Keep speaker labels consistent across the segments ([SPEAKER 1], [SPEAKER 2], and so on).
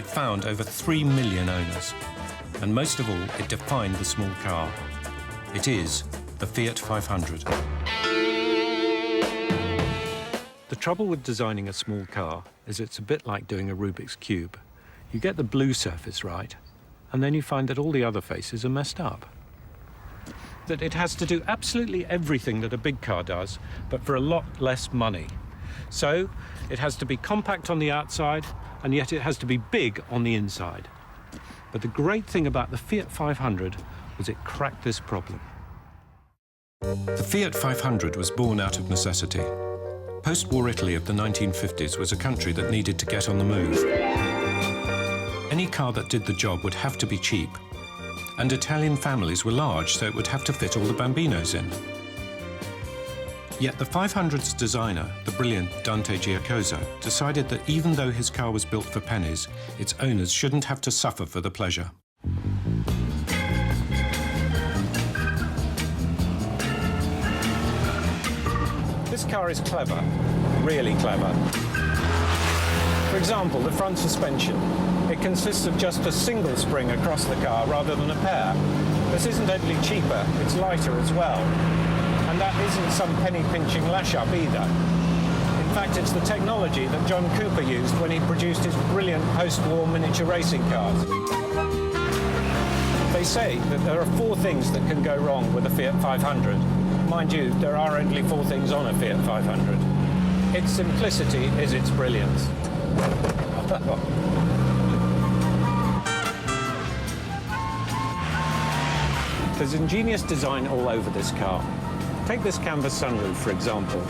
[SPEAKER 1] It found over 3 million owners. And most of all, it defined the small car. It is the Fiat 500. The trouble with designing a small car is it's a bit like doing a Rubik's Cube. You get the blue surface right, and then you find that all the other faces are messed up. That it has to do absolutely everything that a big car does, but for a lot less money. So it has to be compact on the outside, and yet it has to be big on the inside. But the great thing about the Fiat 500 was it cracked this problem. The Fiat 500 was born out of necessity. Post-war Italy of the 1950s was a country that needed to get on the move. Any car that did the job would have to be cheap. And Italian families were large, so it would have to fit all the bambinos in. Yet the 500's designer, the brilliant Dante Giacosa, decided that even though his car was built for pennies, its owners shouldn't have to suffer for the pleasure. This car is clever, really clever. For example, the front suspension. It consists of just a single spring across the car rather than a pair. This isn't only cheaper, it's lighter as well. And that isn't some penny-pinching lash-up either. In fact, it's the technology that John Cooper used when he produced his brilliant post-war miniature racing cars. They say that there are 4 things that can go wrong with a Fiat 500. Mind you, there are only 4 things on a Fiat 500. Its simplicity is its brilliance. There's ingenious design all over this car. Take this canvas sunroof, for example.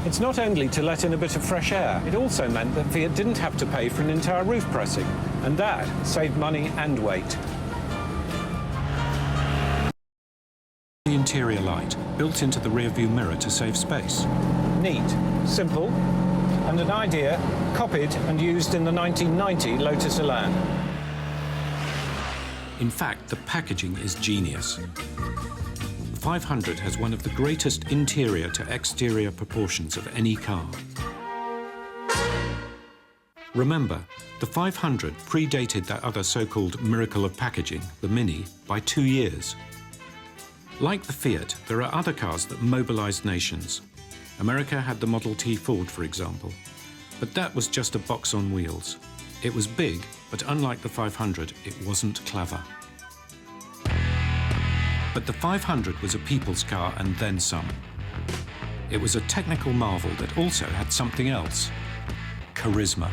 [SPEAKER 1] It's not only to let in a bit of fresh air, it also meant that Fiat didn't have to pay for an entire roof pressing, and that saved money and weight. The interior light, built into the rear-view mirror to save space. Neat, simple, and an idea copied and used in the 1990 Lotus Elan. In fact, the packaging is genius. The 500 has one of the greatest interior to exterior proportions of any car. Remember, the 500 predated that other so-called miracle of packaging, the Mini, by 2 years. Like the Fiat, there are other cars that mobilized nations. America had the Model T Ford, for example. But that was just a box on wheels. It was big, but unlike the 500, it wasn't clever. But the 500 was a people's car and then some. It was a technical marvel that also had something else: charisma.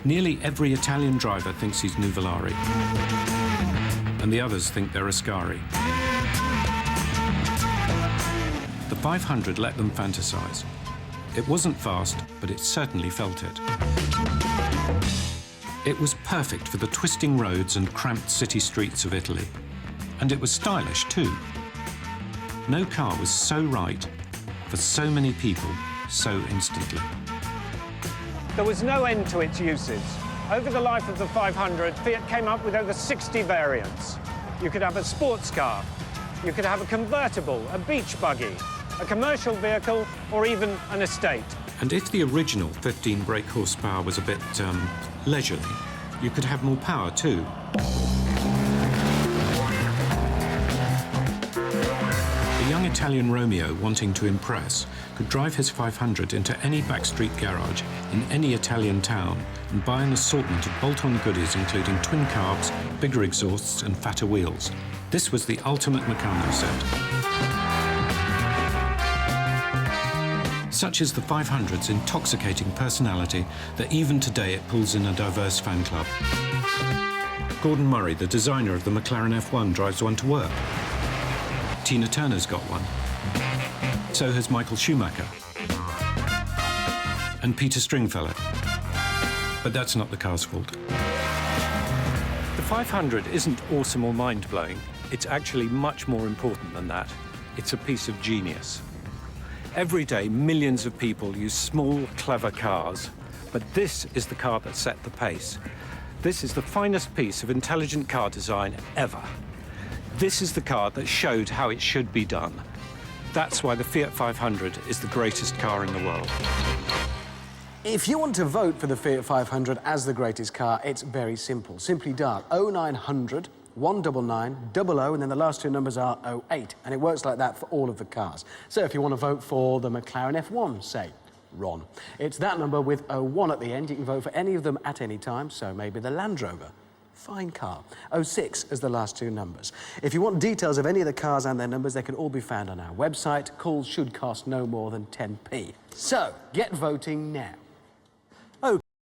[SPEAKER 1] Nearly every Italian driver thinks he's Nuvolari, and the others think they're Ascari. The 500 let them fantasize. It wasn't fast, but it certainly felt it. It was perfect for the twisting roads and cramped city streets of Italy. And it was stylish, too. No car was so right for so many people so instantly.
[SPEAKER 2] There was no end to its uses. Over the life of the 500, Fiat came up with over 60 variants. You could have a sports car, you could have a convertible, a beach buggy, a commercial vehicle, or even an estate.
[SPEAKER 1] And if the original 15 brake horsepower was a bit leisurely, you could have more power too. The young Italian Romeo wanting to impress could drive his 500 into any backstreet garage in any Italian town and buy an assortment of bolt-on goodies including twin carbs, bigger exhausts and fatter wheels. This was the ultimate Meccano set. Such is the 500's intoxicating personality that even today it pulls in a diverse fan club. Gordon Murray, the designer of the McLaren F1, drives one to work. Tina Turner's got one. So has Michael Schumacher. And Peter Stringfellow. But that's not the car's fault. The 500 isn't awesome or mind-blowing. It's actually much more important than that. It's a piece of genius. Every day, millions of people use small, clever cars. But this is the car that set the pace. This is the finest piece of intelligent car design ever. This is the car that showed how it should be done. That's why the Fiat 500 is the greatest car in the world.
[SPEAKER 3] If you want to vote for the Fiat 500 as the greatest car, it's very simple. Simply dial 0900 199 00, and then the last two numbers are 08. And it works like that for all of the cars. So if you want to vote for the McLaren F1, say, Ron. It's that number with 01 at the end. You can vote for any of them at any time, so maybe the Land Rover. Fine car. 06 as the last two numbers. If you want details of any of the cars and their numbers, they can all be found on our website. Calls should cost no more than 10p. So, get voting now.